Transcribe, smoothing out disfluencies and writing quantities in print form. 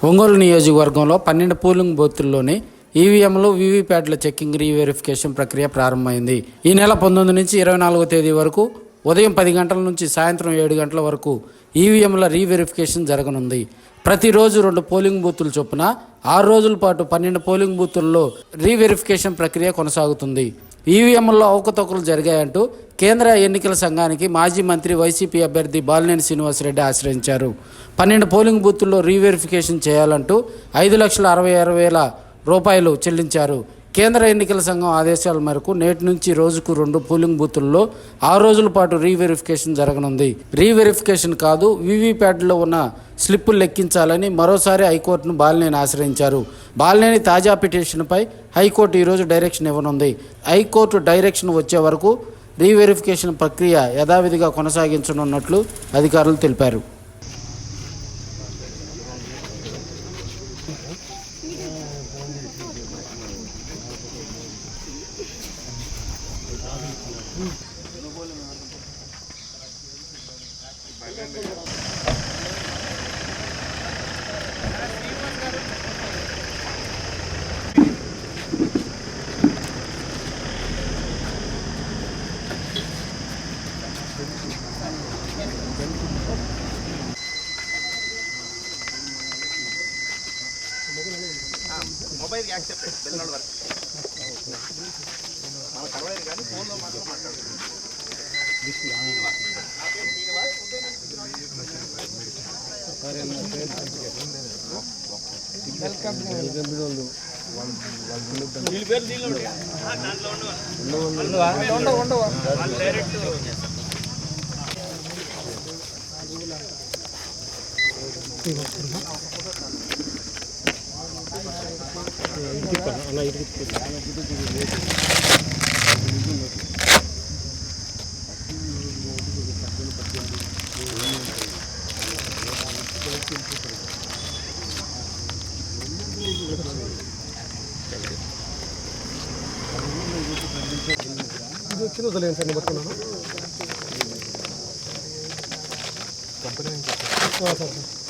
ఒంగోలు నియోజకవర్గంలో 12 పోలింగ్ బూతుల్లోని ఈవీఎంలు, వీవీప్యాట్ల checking, reverification ప్రక్రియ ప్రారంభమైంది. ఈ నెల 19 నుంచి 24వ తేదీ వరకు ఉదయం 10 గంటల నుంచి సాయంత్రం 7 గంటల వరకు ఈవీఎంల రీవెరిఫికేషన్ జరగనుంది. ప్రతిరోజు 2 పోలింగ్ బూతులు చొప్పున 6 రోజుల పాటు 12 పోలింగ్ బూతుల్లో రీవెరిఫికేషన్ ప్రక్రియ కొనసాగుతుంది. ఈవీఎంల్లో అవకతవకలు జరిగాయంటూ కేంద్ర ఎన్నికల సంఘానికి మాజీ మంత్రి, వైసీపీ అభ్యర్థి బాలినేని శ్రీనివాసరెడ్డి ఆశ్రయించారు. 12 పోలింగ్ బూతుల్లో రీవెరిఫికేషన్ చేయాలంటూ 5,66,000 రూపాయలు చెల్లించారు. కేంద్ర ఎన్నికల సంఘం ఆదేశాల మేరకు నేటి నుంచి రోజుకు 2 పోలింగ్ బూతుల్లో 6 రోజుల పాటు రీవెరిఫికేషన్ జరగనుంది. రీవెరిఫికేషన్ కాదు, వీవీప్యాట్లో ఉన్న స్లిప్పులు లెక్కించాలని మరోసారి హైకోర్టును బాలినేని ఆశ్రయించారు. బాలినేని తాజా పిటిషన్పై హైకోర్టు ఈరోజు డైరెక్షన్ ఇవ్వనుంది. హైకోర్టు డైరెక్షన్ వచ్చే వరకు రీవెరిఫికేషన్ ప్రక్రియ యథావిధిగా కొనసాగించనున్నట్లు అధికారులు తెలిపారు. మొబైల్ యాక్సెప్టెడ్ బెల్నాడు వరకు మన కలవలేదు కానీ ఫోన్లో మాత్రం మాట్లాడుతున్నాం. ఇది వచ్చింది వదిలేదు సార్, నేను పట్టుకున్నాను. Company sir